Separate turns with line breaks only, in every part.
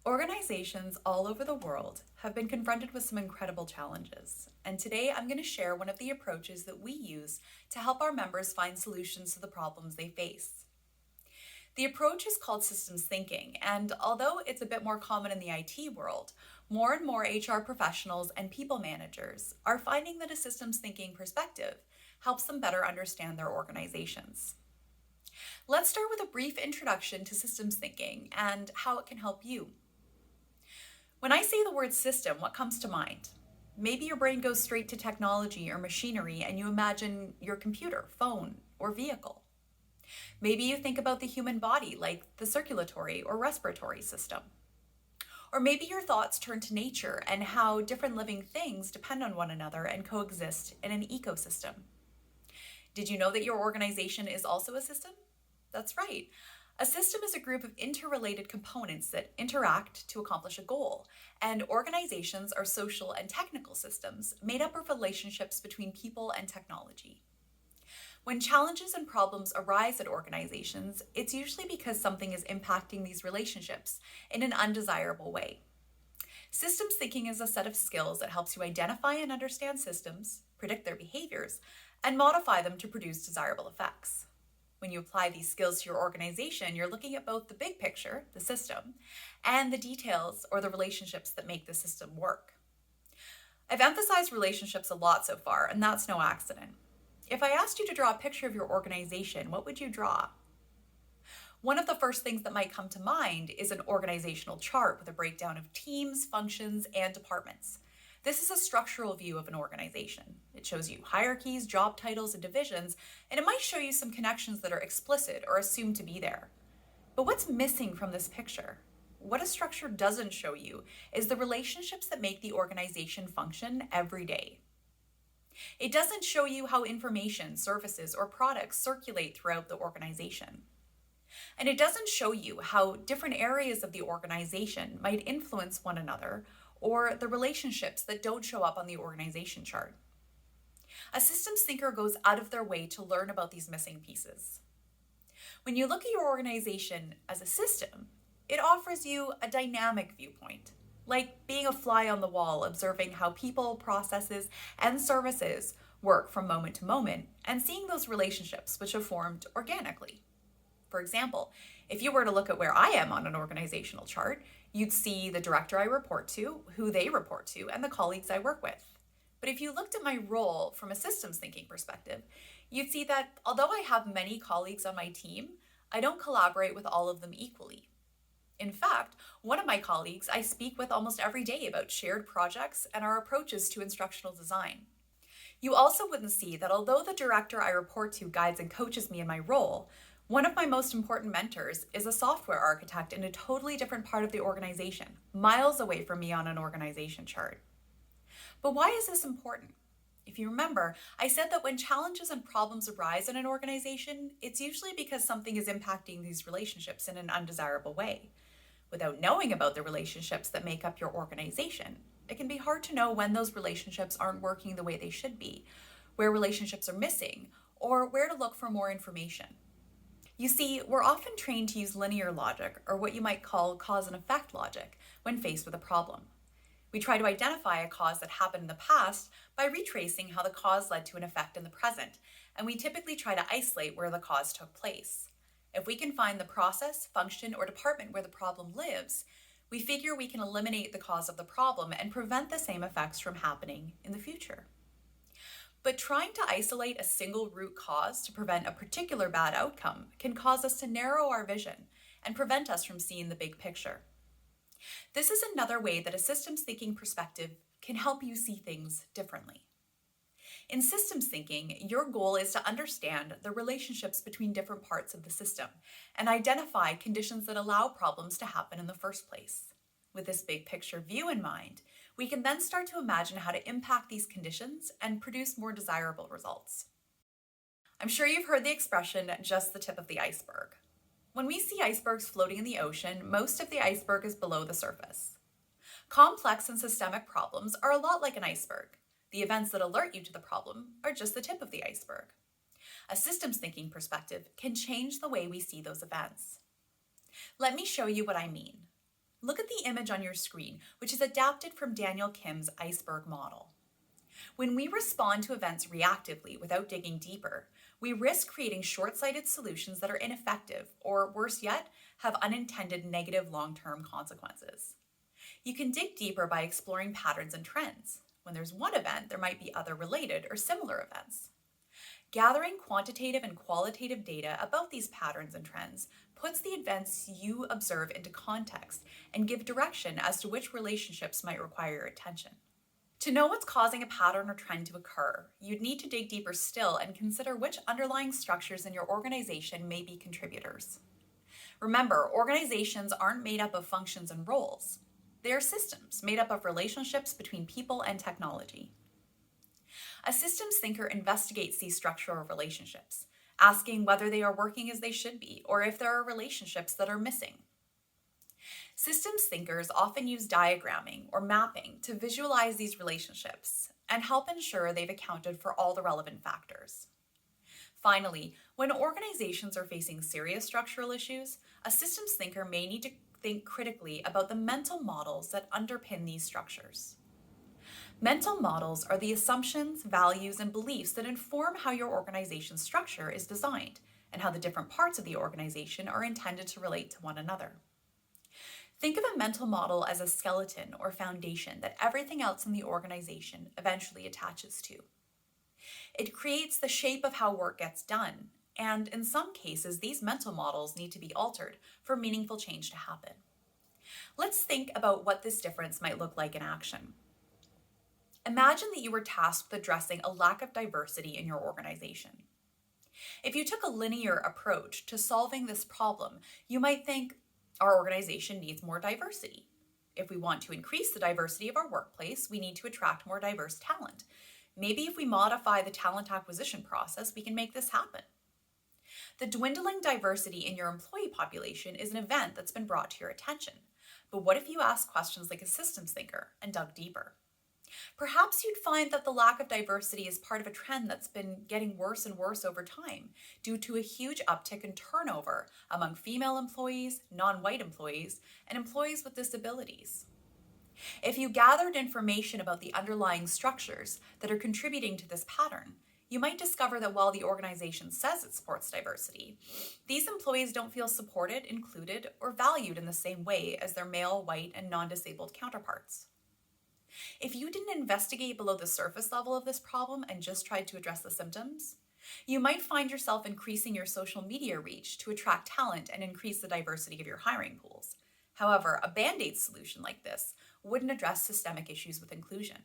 Organizations all over the world have been confronted with some incredible challenges, and today I'm going to share one of the approaches that we use to help our members find solutions to the problems they face. The approach is called systems thinking, and although it's a bit more common in the IT world, more and more HR professionals and people managers are finding that a systems thinking perspective helps them better understand their organizations. Let's start with a brief introduction to systems thinking and how it can help you. When I say the word system, what comes to mind? Maybe your brain goes straight to technology or machinery and you imagine your computer, phone, or vehicle. Maybe you think about the human body like the circulatory or respiratory system. Or maybe your thoughts turn to nature and how different living things depend on one another and coexist in an ecosystem. Did you know that your organization is also a system? That's right. A system is a group of interrelated components that interact to accomplish a goal, and organizations are social and technical systems made up of relationships between people and technology. When challenges and problems arise at organizations, it's usually because something is impacting these relationships in an undesirable way. Systems thinking is a set of skills that helps you identify and understand systems, predict their behaviors, and modify them to produce desirable effects. When you apply these skills to your organization, you're looking at both the big picture, the system, and the details or the relationships that make the system work. I've emphasized relationships a lot so far, and that's no accident. If I asked you to draw a picture of your organization, what would you draw? One of the first things that might come to mind is an organizational chart with a breakdown of teams, functions, and departments. This is a structural view of an organization. It shows you hierarchies, job titles, and divisions, and it might show you some connections that are explicit or assumed to be there. But what's missing from this picture? What a structure doesn't show you is the relationships that make the organization function every day. It doesn't show you how information, services, or products circulate throughout the organization. And it doesn't show you how different areas of the organization might influence one another or the relationships that don't show up on the organization chart. A systems thinker goes out of their way to learn about these missing pieces. When you look at your organization as a system, it offers you a dynamic viewpoint, like being a fly on the wall, observing how people, processes, and services work from moment to moment, and seeing those relationships which have formed organically. For example, if you were to look at where I am on an organizational chart, you'd see the director I report to, who they report to, and the colleagues I work with. But if you looked at my role from a systems thinking perspective, you'd see that although I have many colleagues on my team, I don't collaborate with all of them equally. In fact, one of my colleagues I speak with almost every day about shared projects and our approaches to instructional design. You also wouldn't see that although the director I report to guides and coaches me in my role, one of my most important mentors is a software architect in a totally different part of the organization, miles away from me on an organization chart. But why is this important? If you remember, I said that when challenges and problems arise in an organization, it's usually because something is impacting these relationships in an undesirable way. Without knowing about the relationships that make up your organization, it can be hard to know when those relationships aren't working the way they should be, where relationships are missing, or where to look for more information. You see, we're often trained to use linear logic, or what you might call cause and effect logic, when faced with a problem. We try to identify a cause that happened in the past by retracing how the cause led to an effect in the present, and we typically try to isolate where the cause took place. If we can find the process, function, or department where the problem lives, we figure we can eliminate the cause of the problem and prevent the same effects from happening in the future. But trying to isolate a single root cause to prevent a particular bad outcome can cause us to narrow our vision and prevent us from seeing the big picture. This is another way that a systems thinking perspective can help you see things differently. In systems thinking, your goal is to understand the relationships between different parts of the system and identify conditions that allow problems to happen in the first place. With this big picture view in mind, we can then start to imagine how to impact these conditions and produce more desirable results. I'm sure you've heard the expression, just the tip of the iceberg. When we see icebergs floating in the ocean, most of the iceberg is below the surface. Complex and systemic problems are a lot like an iceberg. The events that alert you to the problem are just the tip of the iceberg. A systems thinking perspective can change the way we see those events. Let me show you what I mean. Look at the image on your screen, which is adapted from Daniel Kim's iceberg model. When we respond to events reactively without digging deeper, we risk creating short-sighted solutions that are ineffective, or worse yet, have unintended negative long-term consequences. You can dig deeper by exploring patterns and trends. When there's one event, there might be other related or similar events. Gathering quantitative and qualitative data about these patterns and trends puts the events you observe into context and give direction as to which relationships might require your attention. To know what's causing a pattern or trend to occur, you'd need to dig deeper still and consider which underlying structures in your organization may be contributors. Remember, organizations aren't made up of functions and roles. They are systems made up of relationships between people and technology. A systems thinker investigates these structural relationships, asking whether they are working as they should be or if there are relationships that are missing. Systems thinkers often use diagramming or mapping to visualize these relationships and help ensure they've accounted for all the relevant factors. Finally, when organizations are facing serious structural issues, a systems thinker may need to think critically about the mental models that underpin these structures. Mental models are the assumptions, values, and beliefs that inform how your organization's structure is designed and how the different parts of the organization are intended to relate to one another. Think of a mental model as a skeleton or foundation that everything else in the organization eventually attaches to. It creates the shape of how work gets done, and in some cases, these mental models need to be altered for meaningful change to happen. Let's think about what this difference might look like in action. Imagine that you were tasked with addressing a lack of diversity in your organization. If you took a linear approach to solving this problem, you might think, our organization needs more diversity. If we want to increase the diversity of our workplace, we need to attract more diverse talent. Maybe if we modify the talent acquisition process, we can make this happen. The dwindling diversity in your employee population is an event that's been brought to your attention. But what if you asked questions like a systems thinker and dug deeper? Perhaps you'd find that the lack of diversity is part of a trend that's been getting worse and worse over time due to a huge uptick in turnover among female employees, non-white employees, and employees with disabilities. If you gathered information about the underlying structures that are contributing to this pattern, you might discover that while the organization says it supports diversity, these employees don't feel supported, included, or valued in the same way as their male, white, and non-disabled counterparts. If you didn't investigate below the surface level of this problem and just tried to address the symptoms, you might find yourself increasing your social media reach to attract talent and increase the diversity of your hiring pools. However, a band-aid solution like this wouldn't address systemic issues with inclusion.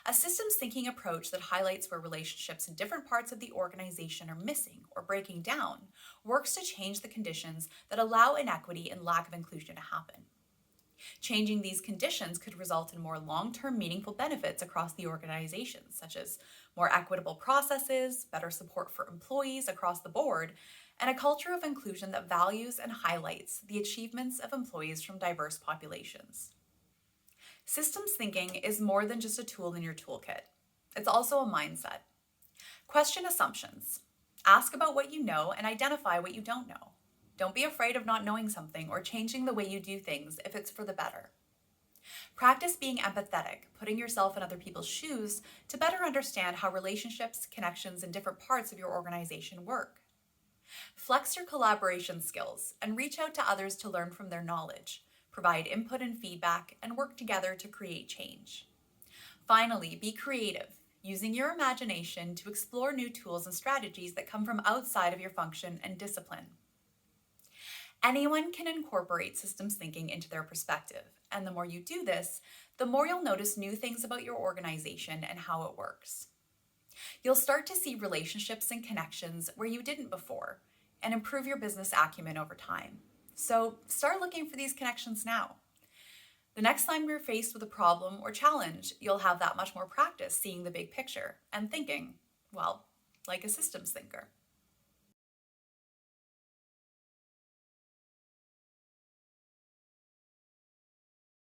A systems thinking approach that highlights where relationships in different parts of the organization are missing or breaking down works to change the conditions that allow inequity and lack of inclusion to happen. Changing these conditions could result in more long-term meaningful benefits across the organization, such as more equitable processes, better support for employees across the board, and a culture of inclusion that values and highlights the achievements of employees from diverse populations. Systems thinking is more than just a tool in your toolkit. It's also a mindset. Question assumptions. Ask about what you know and identify what you don't know. Don't be afraid of not knowing something or changing the way you do things if it's for the better. Practice being empathetic, putting yourself in other people's shoes to better understand how relationships, connections, and different parts of your organization work. Flex your collaboration skills and reach out to others to learn from their knowledge, provide input and feedback, and work together to create change. Finally, be creative, using your imagination to explore new tools and strategies that come from outside of your function and discipline. Anyone can incorporate systems thinking into their perspective, and the more you do this, the more you'll notice new things about your organization and how it works. You'll start to see relationships and connections where you didn't before, and improve your business acumen over time. So start looking for these connections now. The next time you're faced with a problem or challenge, you'll have that much more practice seeing the big picture and thinking, well, like a systems thinker.